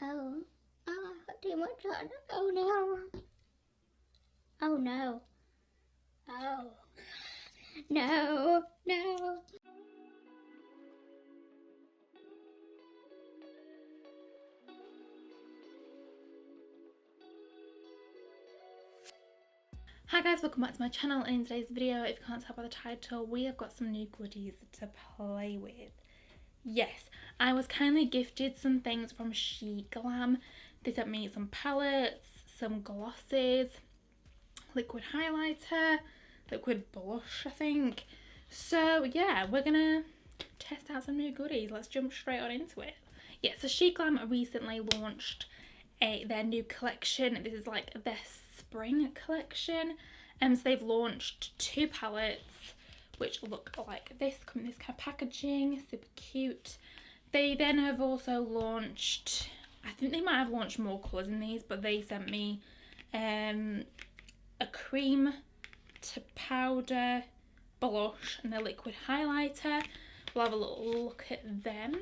Oh, oh, I got too much on. Oh no. Oh no. Oh. No, no. Hi guys, welcome back to my channel, and in today's video, if you can't tell by the title, we have got some new goodies to play with. Yes, I was kindly gifted some things from Sheglam. They sent me some palettes, some glosses, liquid highlighter, liquid blush I think. So yeah, we're gonna test out some new goodies. Let's jump straight on into it. Yeah, so Sheglam recently launched their new collection. This is like their spring collection. So they've launched 2 palettes which look like this, come in this kind of packaging, super cute. They then have also launched, I think they might have launched more colours in these, but they sent me a cream to powder blush and a liquid highlighter. We'll have a little look at them.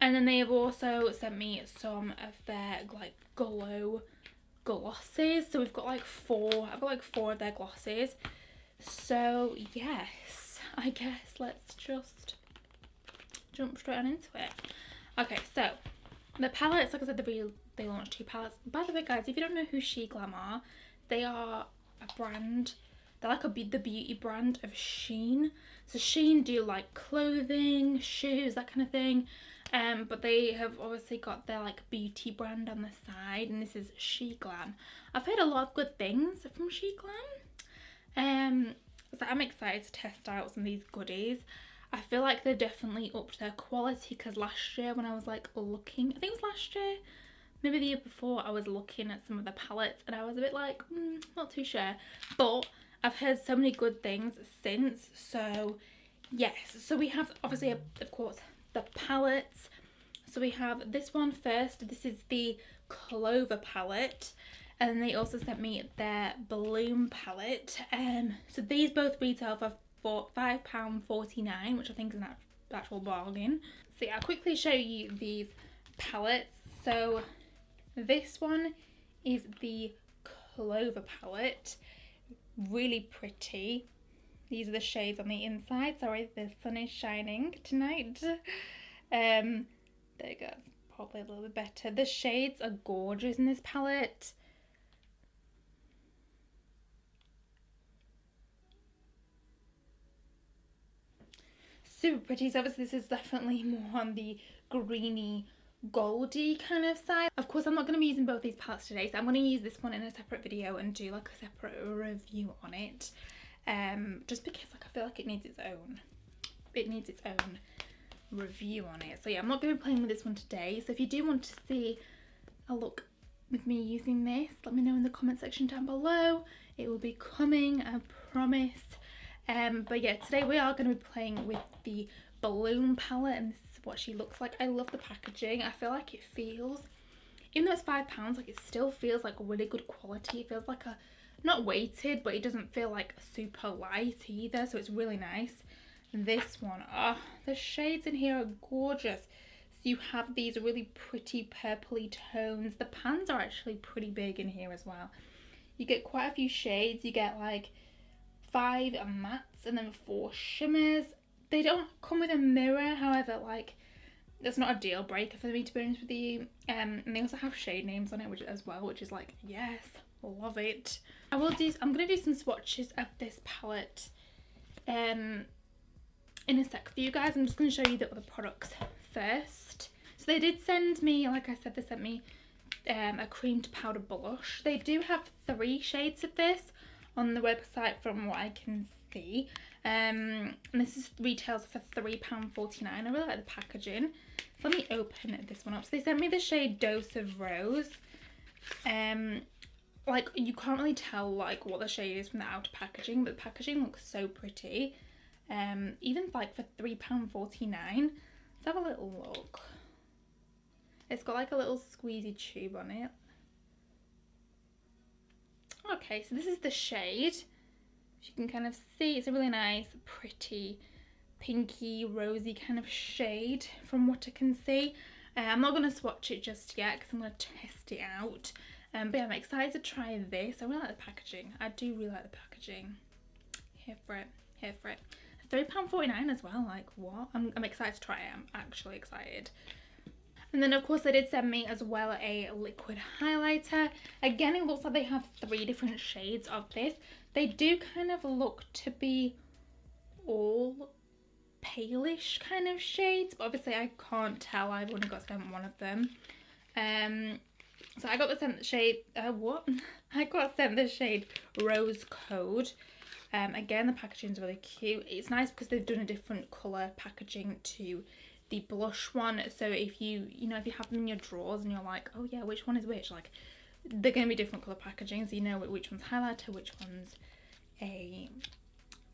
And then they have also sent me some of their like glow glosses. So we've got like 4, I've got like 4 of their glosses. So yes, I guess let's just jump straight on into it. Okay, so the palettes, like I said, they launched 2 palettes. By the way guys, if you don't know who Sheglam are, they are a brand. They're like the beauty brand of Shein. So Shein do like clothing, shoes, that kind of thing. But they have obviously got their like beauty brand on the side, and this is Sheglam. I've heard a lot of good things from Sheglam. So I'm excited to test out some of these goodies. I feel like they're definitely upped their quality, because last year when I was like looking, I think it was last year, maybe the year before, I was looking at some of the palettes and I was a bit like, not too sure. But I've heard so many good things since, so yes. So we have obviously, of course, the palettes. So we have this one first. This is the Clover palette. And then they also sent me their Bloom palette. So these both retail for £5.49, which I think is an actual bargain. So yeah, I'll quickly show you these palettes. So this one is the Clover palette. Really pretty. These are the shades on the inside. Sorry, the sun is shining tonight. There you go. Probably a little bit better. The shades are gorgeous in this palette. Super pretty. So obviously this is definitely more on the greeny goldy kind of side. Of course, I'm not going to be using both these palettes today, so I'm going to use this one in a separate video and do like a separate review on it. Just because like I feel like it needs its own review on it. So yeah, I'm not going to be playing with this one today. So if you do want to see a look with me using this, let me know in the comment section down below. It will be coming, I promise. But yeah, today we are going to be playing with the Bloom palette, and this is what she looks like. I love the packaging. I feel like it feels, even though it's £5, like it still feels like really good quality. It feels like not weighted, but it doesn't feel like super light either, so it's really nice. And this one, the shades in here are gorgeous. So you have these really pretty purpley tones. The pans are actually pretty big in here as well. You get quite a few shades. You get like 5 mattes and then 4 shimmers. They don't come with a mirror, however, like that's not a deal breaker for me, to be honest with you. And they also have shade names on it, which is like, yes, love it. I'm gonna do some swatches of this palette in a sec for you guys. I'm just gonna show you the other products first. So they did send me, like I said, they sent me a cream to powder blush. They do have 3 shades of this on the website from what I can see. And this is retails for £3.49. I really like the packaging. So let me open this one up. So they sent me the shade Dose of Rose. Like you can't really tell like what the shade is from the outer packaging, but the packaging looks so pretty. Even like for £3.49. Let's have a little look. It's got like a little squeezy tube on it. Okay, so this is the shade. As you can kind of see, it's a really nice, pretty, pinky, rosy kind of shade from what I can see. I'm not going to swatch it just yet because I'm going to test it out. But yeah, I'm excited to try this. I really like the packaging. I do really like the packaging. Here for it. Here for it. £3.49 as well. Like, what? I'm excited to try it. I'm actually excited. And then, of course, they did send me as well a liquid highlighter. Again, it looks like they have 3 different shades of this. They do kind of look to be all palish kind of shades, but obviously I can't tell. I've only got sent one of them. So I got the shade, I got sent the shade Rose Code. Again, the packaging is really cute. It's nice because they've done a different colour packaging to the blush one. So if you have them in your drawers and you're like, oh yeah, which one is which? Like, they're going to be different colour packaging, so you know which one's highlighter, which one's a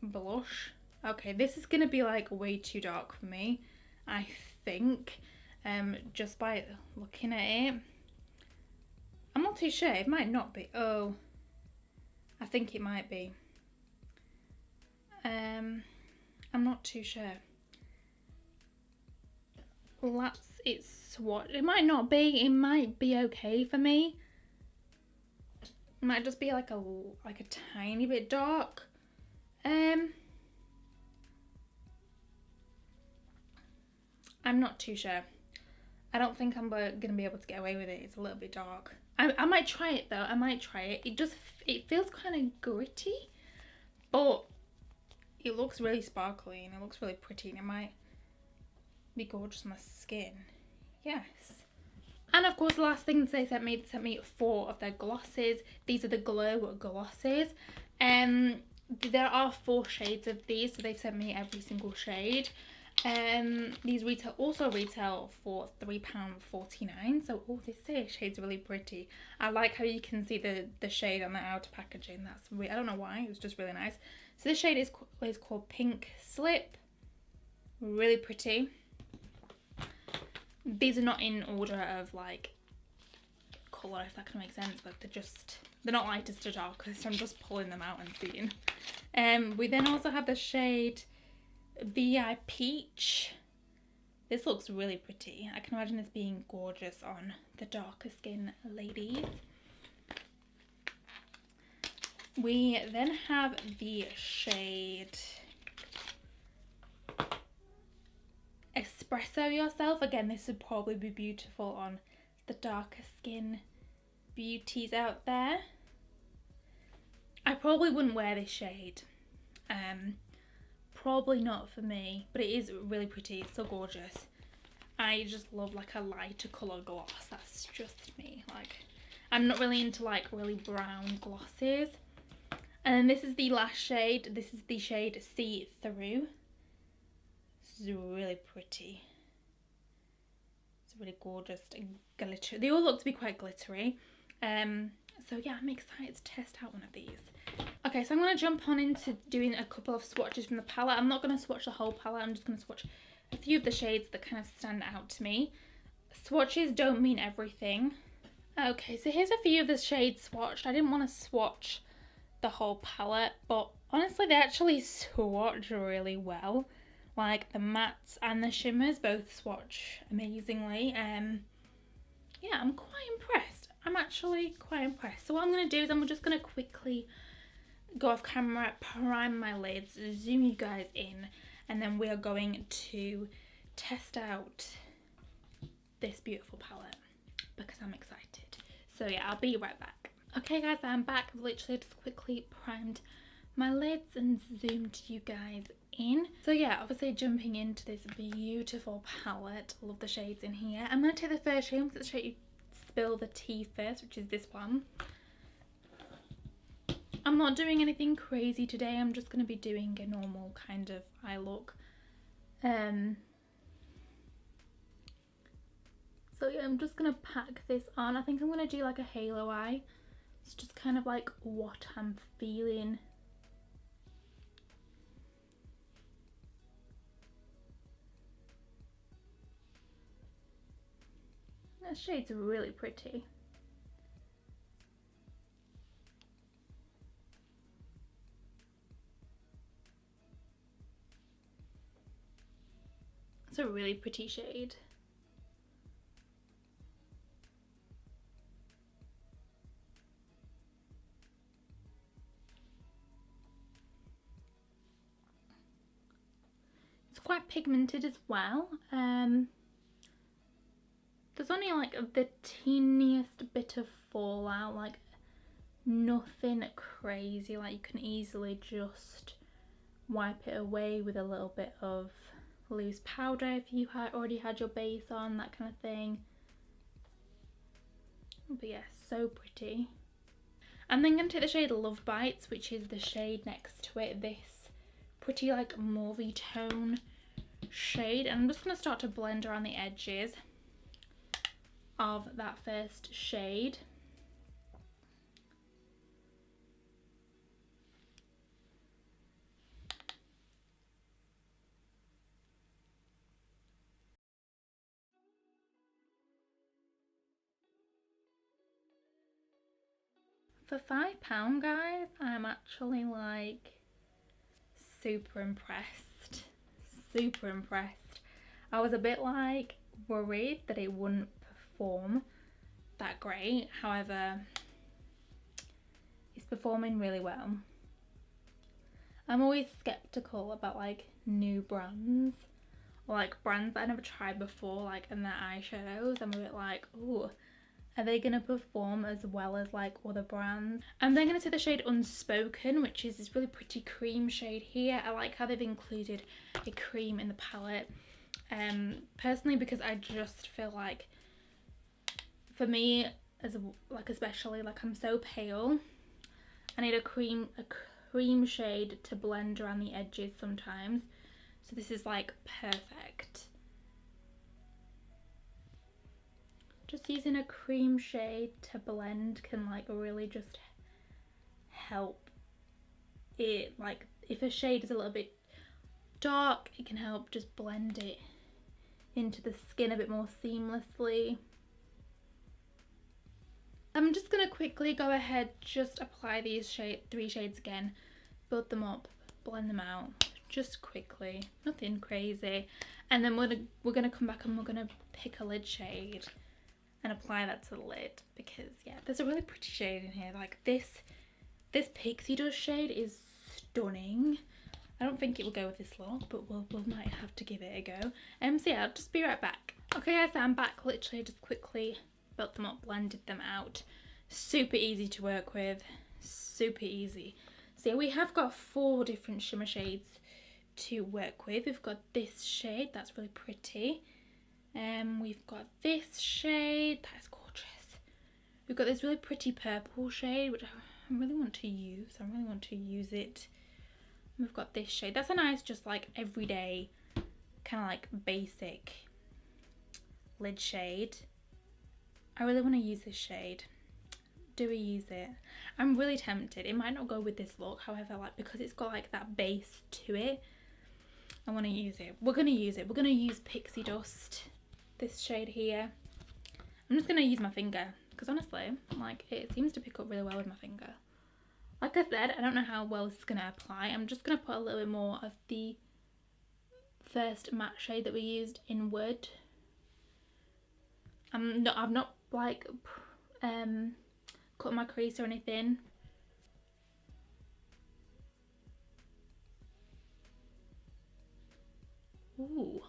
blush. Okay, this is going to be like way too dark for me, I think, just by looking at it. I'm not too sure. It might not be. Oh, I think it might be. I'm not too sure. It's swatch. It might not be. It might be okay for me. It might just be like a tiny bit dark. I'm not too sure. I don't think I'm gonna be able to get away with it. It's a little bit dark. I might try it though. I might try it. It feels kind of gritty, but it looks really sparkly and it looks really pretty, and it might be gorgeous on my skin. Yes. And of course, the last thing they sent me 4 of their glosses. These are the Glow glosses. There are 4 shades of these, so they've sent me every single shade. These also retail for £3.49. So, oh, this shade's really pretty. I like how you can see the shade on the outer packaging. I don't know why, it was just really nice. So this shade is called Pink Slip. Really pretty. These are not in order of like colour, if that can make sense, but they're not lightest to darkest, so I'm just pulling them out and seeing. We then also have the shade VI Peach. This looks really pretty. I can imagine this being gorgeous on the darker skin ladies. We then have the shade Espresso Yourself. Again, this would probably be beautiful on the darker skin beauties out there. I probably wouldn't wear this shade. Probably not for me, but it is really pretty. It's so gorgeous. I just love like a lighter colour gloss. That's just me. Like, I'm not really into like really brown glosses. And this is the last shade. This is the shade See Through. This is really pretty. It's really gorgeous and glittery. They all look to be quite glittery. So yeah, I'm excited to test out one of these. Okay, so I'm going to jump on into doing a couple of swatches from the palette. I'm not going to swatch the whole palette. I'm just going to swatch a few of the shades that kind of stand out to me. Swatches don't mean everything. Okay, so here's a few of the shades swatched. I didn't want to swatch the whole palette, but honestly they actually swatch really well. Like the mattes and the shimmers both swatch amazingly. Yeah, I'm quite impressed. I'm actually quite impressed. So what I'm going to do is I'm just going to quickly go off camera, prime my lids, zoom you guys in, and then we are going to test out this beautiful palette because I'm excited. So yeah, I'll be right back. Okay guys, I'm back. I've literally just quickly primed my lids and zoomed you guys in. So yeah, obviously jumping into this beautiful palette, all of the shades in here. I'm going to take the first shade. I'm going to show you Spill the Tea first, which is this one. I'm not doing anything crazy today. I'm just going to be doing a normal kind of eye look. So yeah, I'm just going to pack this on. I think I'm going to do like a halo eye. It's just kind of like what I'm feeling. That shade's really pretty. It's a really pretty shade. It's quite pigmented as well. There's only like the teeniest bit of fallout, like nothing crazy, like you can easily just wipe it away with a little bit of loose powder if you already had your base on, that kind of thing. But yeah, so pretty. I'm then going to take the shade Love Bites, which is the shade next to it, this pretty like mauvey tone shade, and I'm just going to start to blend around the edges of that first shade. For £5, guys, I'm actually like super impressed. Super impressed. I was a bit like worried that it wouldn't perform that great. However, it's performing really well. I'm always skeptical about like new brands or like brands that I never tried before, like in their eyeshadows. I'm a bit like, ooh, are they gonna perform as well as like other brands? I'm then gonna take the shade Unspoken, which is this really pretty cream shade here. I like how they've included a cream in the palette. Personally, because I just feel like, for me, especially like I'm so pale, I need a cream shade to blend around the edges sometimes. So this is like perfect. Just using a cream shade to blend can like really just help it, like if a shade is a little bit dark, it can help just blend it into the skin a bit more seamlessly. I'm just going to quickly go ahead, just apply these three shades again, build them up, blend them out, just quickly, nothing crazy. And then we're gonna come back and we're gonna pick a lid shade and apply that to the lid, because yeah, there's a really pretty shade in here. Like this Pixie Dust shade is stunning. I don't think it will go with this look, but we might have to give it a go. So yeah, I'll just be right back. Okay guys, so I'm back. Literally just quickly built them up, blended them out. Super easy to work with, super easy. So yeah, we have got 4 different shimmer shades to work with. We've got this shade, that's really pretty. We've got this shade, that is gorgeous. We've got this really pretty purple shade, which I really want to use. I really want to use it. And we've got this shade. That's a nice, just like everyday, kind of like basic lid shade. I really want to use this shade. Do we use it? I'm really tempted. It might not go with this look, however, like because it's got like that base to it, I want to use it. We're going to use it. We're going to use Pixie Dust, this shade here. I'm just going to use my finger because honestly, like it seems to pick up really well with my finger. Like I said, I don't know how well this is going to apply. I'm just going to put a little bit more of the first matte shade that we used in Wood. I've not like cut my crease or anything. Ooh.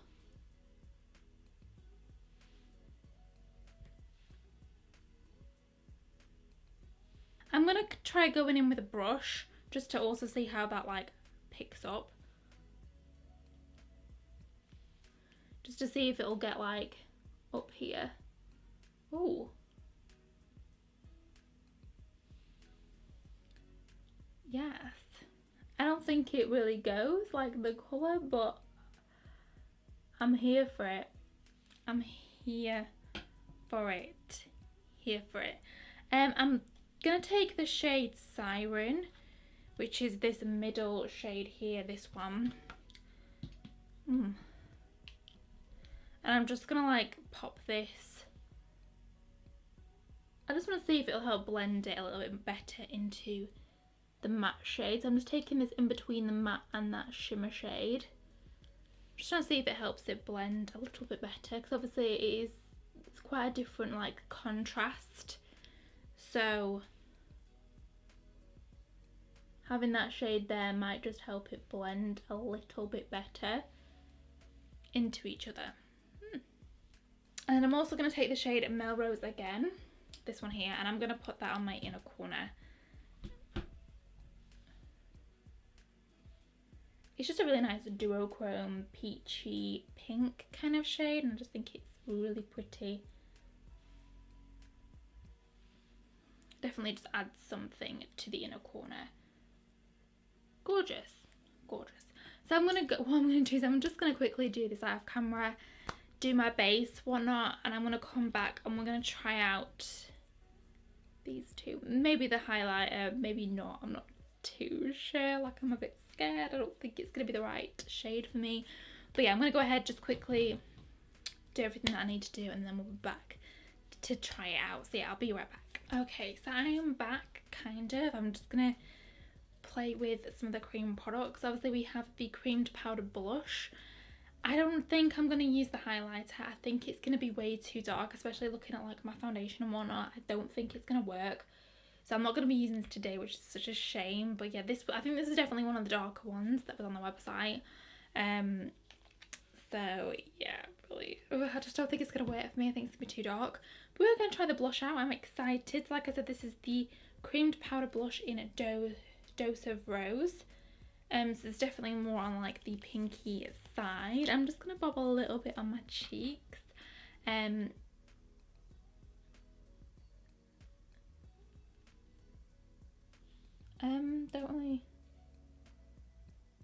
I'm gonna try going in with a brush just to also see how that like picks up. Just to see if it'll get like up here. Ooh. Yes. I don't think it really goes like the colour, but I'm here for it. I'm here for it. Here for it. I'm gonna take the shade Siren, which is this middle shade here, this one. And I'm just gonna like pop this. I just want to see if it'll help blend it a little bit better into the matte shades. I'm just taking this in between the matte and that shimmer shade. Just trying to see if it helps it blend a little bit better, because obviously it's quite a different like contrast. So having that shade there might just help it blend a little bit better. into each other. And I'm also going to take the shade Melrose again, this one here, and I'm going to put that on my inner corner. It's just a really nice duochrome peachy pink kind of shade, and I just think it's really pretty. Definitely just adds something to the inner corner. Gorgeous, gorgeous. So I'm gonna go, what I'm gonna do is I'm just gonna quickly do this out of camera, do my base, whatnot, and I'm gonna come back and we're gonna try out these two. Maybe the highlighter, maybe not. I'm not too sure. Like, I'm a bit scared. I don't think it's gonna be the right shade for me. But yeah, I'm gonna go ahead, just quickly do everything that I need to do, and then we'll be back to try it out. So yeah, I'll be right back. Okay, so I am back, kind of. I'm just gonna play with some of the cream products. Obviously we have the creamed powder blush. I don't think I'm going to use the highlighter. I think it's going to be way too dark, especially looking at like my foundation and whatnot. I don't think it's going to work, so I'm not going to be using this today, which is such a shame. But yeah, I think this is definitely one of the darker ones that was on the website. So yeah, really, I just don't think it's going to work for me. I think it's going to be too dark. But we're going to try the blush out. I'm excited. Like I said, this is the creamed powder blush in a Dose of Rose. So it's definitely more on like the pinky side. I'm just going to bob a little bit on my cheeks. Don't really,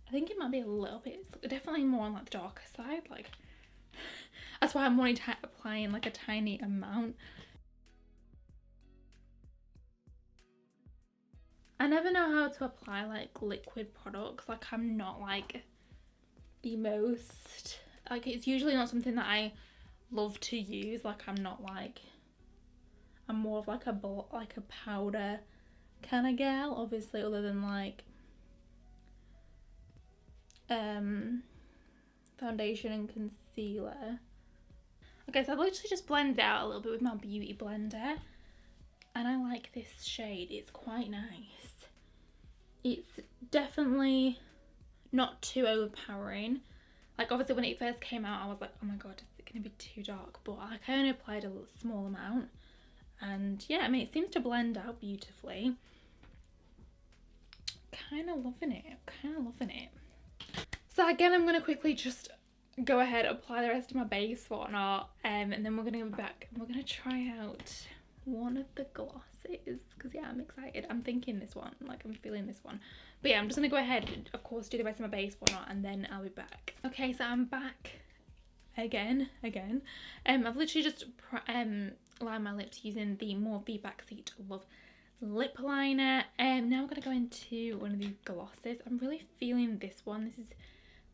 I think it might be a little bit, it's definitely more on like the darker side, like that's why I'm only applying like a tiny amount. I never know how to apply like liquid products. Like, I'm not like the most, like, it's usually not something that I love to use. Like, I'm not like, I'm more of like a powder kind of girl, obviously, other than like foundation and concealer. Okay, so I've literally just blended out a little bit with my beauty blender, and I like this shade. It's quite nice. It's definitely not too overpowering. Like, obviously when it first came out I was like, oh my god, is it gonna be too dark? But like, I only applied a small amount, and yeah, I mean, it seems to blend out beautifully. Kind of loving it. So again, I'm gonna quickly just go ahead, apply the rest of my base, whatnot, and then we're gonna go back and we're gonna try out one of the glosses, because yeah, I'm excited. I'm thinking this one, like, I'm feeling this one. But yeah, I'm just gonna go ahead and of course do the rest of my base, whatnot, and then I'll be back. Okay, so I'm back again. I've literally just lined my lips using the MORPHE Backseat Love lip liner, and now I'm gonna go into one of these glosses. I'm really feeling this one. This is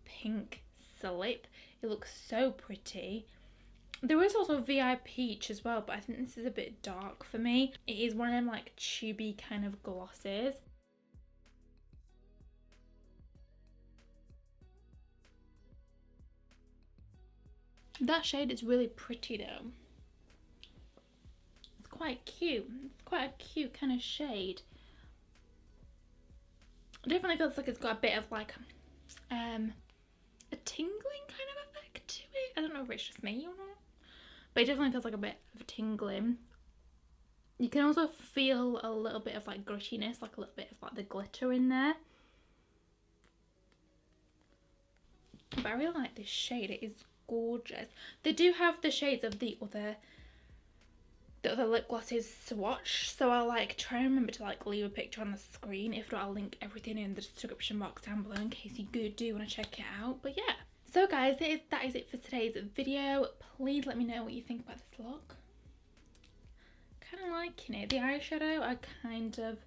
Pink Slip. It looks so pretty. There is also VI Peach as well, but I think this is a bit dark for me. It is one of them like tubey kind of glosses. That shade is really pretty though. It's quite cute. It's quite a cute kind of shade. It definitely feels like it's got a bit of like a tingling kind of effect to it. I don't know if it's just me or not, but it definitely feels like a bit of tingling. You can also feel a little bit of like grittiness, like a little bit of like the glitter in there. But I really like this shade. It is gorgeous. They do have the shades of the other lip glosses swatch, so I'll like try and remember to like leave a picture on the screen. If not, I'll link everything in the description box down below in case you do want to check it out. But yeah, so guys, that is it for today's video. Please let me know what you think about this look. Kind of liking it. The eyeshadow I kind of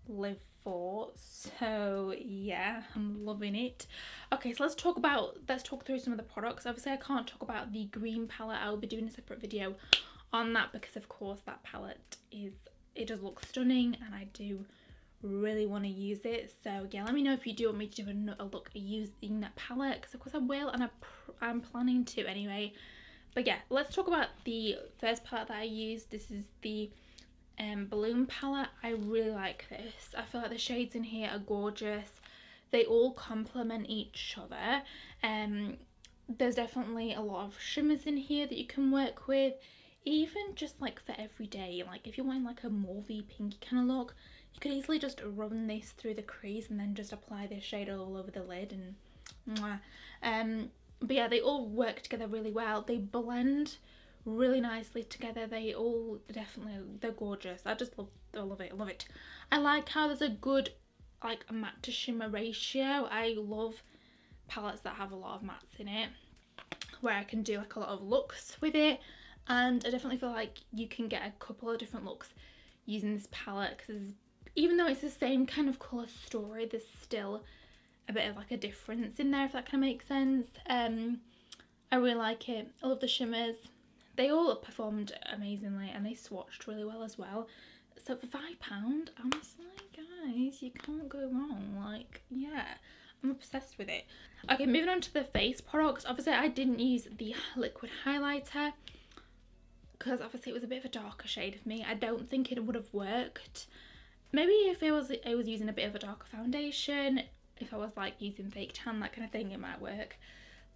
live for, so yeah, I'm loving it. Okay, so let's talk through some of the products. Obviously I can't talk about the green palette. I'll be doing a separate video on that, because of course that palette does look stunning and I do really want to use it. So yeah, let me know if you do want me to do a look using that palette, because of course I will, and I'm planning to anyway. But yeah, let's talk about the first palette that I used. This is the Balloon palette. I really like this. I feel like the shades in here are gorgeous. They all complement each other. there's definitely a lot of shimmers in here that you can work with, even just like for every day. Like if you're wanting like a mauvey pinky kind of look, you could easily just run this through the crease and then just apply this shade all over the lid and mwah. But yeah, they all work together really well. They blend really nicely together. They all definitely, they're gorgeous. I love it. I like how there's a good like matte to shimmer ratio. I love palettes that have a lot of mattes in it, where I can do like a lot of looks with it, and I definitely feel like you can get a couple of different looks using this palette, because even though it's the same kind of colour story, there's still a bit of like a difference in there, if that kind of makes sense. I really like it. I love the shimmers. They all performed amazingly and they swatched really well as well. So for £5, honestly guys, you can't go wrong. Like, yeah, I'm obsessed with it. Okay, moving on to the face products. Obviously I didn't use the liquid highlighter because obviously it was a bit of a darker shade of me. I don't think it would have worked. Maybe if I was using a bit of a darker foundation, if I was like using fake tan, that kind of thing, it might work.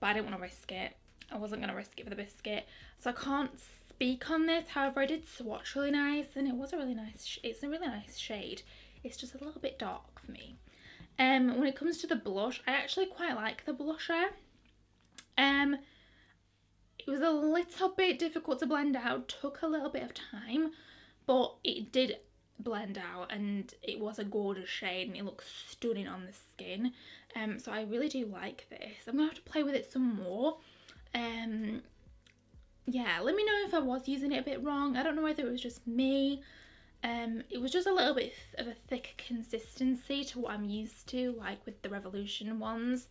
But I didn't want to risk it. I wasn't going to risk it for the biscuit. So I can't speak on this. However, I did swatch really nice and it was a really nice, it's a really nice shade. It's just a little bit dark for me. When it comes to the blush, I actually quite like the blusher. It was a little bit difficult to blend out, took a little bit of time, but it did blend out and it was a gorgeous shade and it looks stunning on the skin. So I really do like this. I'm gonna have to play with it some more. Yeah, let me know if I was using it a bit wrong. I don't know whether it was just me. It was just a little bit of a thick consistency to what I'm used to, like with the Revolution ones.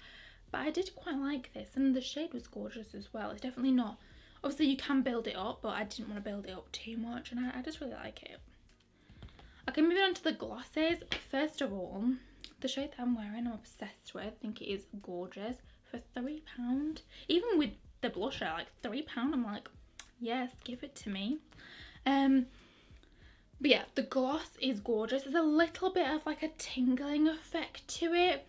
But I did quite like this, and the shade was gorgeous as well. It's definitely not, obviously you can build it up, but I didn't want to build it up too much, and I just really like it. Okay, moving on to the glosses. First of all, the shade that I'm wearing, I'm obsessed with. I think it is gorgeous. For £3, even with the blusher, like £3, I'm like, yes, give it to me. But yeah, the gloss is gorgeous. There's a little bit of like a tingling effect to it,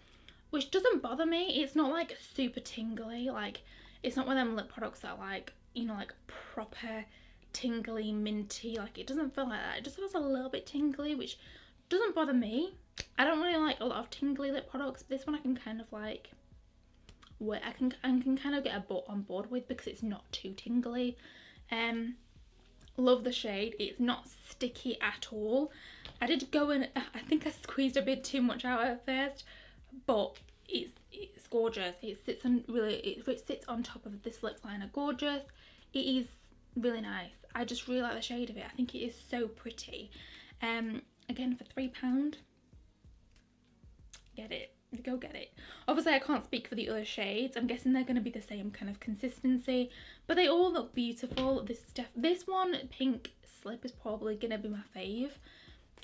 which doesn't bother me. It's not like super tingly, like it's not one of them lip products that are like, you know, like proper tingly, minty. Like it doesn't feel like that. It just feels a little bit tingly, which doesn't bother me. I don't really like a lot of tingly lip products, but this one I can kind of like, I can kind of get on board with because it's not too tingly. Love the shade. It's not sticky at all. I did go in, I think I squeezed a bit too much out at first, but it's gorgeous. It sits on it sits on top of this lip liner, gorgeous. It is really nice. I just really like the shade of it. I think it is so pretty. Again, for £3, get it. Go get it. Obviously I can't speak for the other shades. I'm guessing they're going to be the same kind of consistency, but they all look beautiful. This one, Pink Slip, is probably going to be my fave,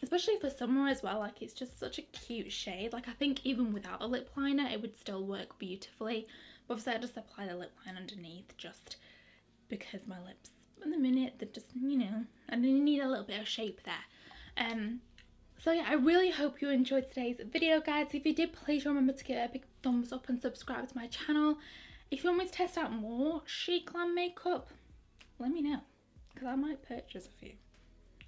especially for summer as well. Like it's just such a cute shade. Like I think even without a lip liner it would still work beautifully, but obviously I just apply the lip liner underneath just because my lips in the minute, they're just, you know, I need a little bit of shape there. So yeah, I really hope you enjoyed today's video, guys. If you did, please remember to give it a big thumbs up and subscribe to my channel. If you want me to test out more Sheglam makeup, let me know, because I might purchase a few.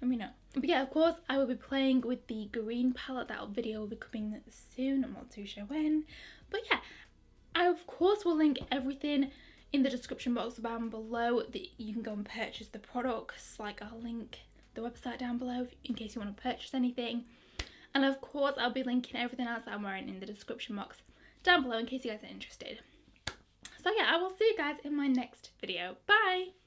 Let me know. But yeah, of course, I will be playing with the green palette. That video will be coming soon. I'm not too sure when. But yeah, I of course will link everything in the description box down below that you can go and purchase the products. Like I'll link the website down below in case you want to purchase anything, and of course I'll be linking everything else that I'm wearing in the description box down below in case you guys are interested. So yeah, I will see you guys in my next video. Bye!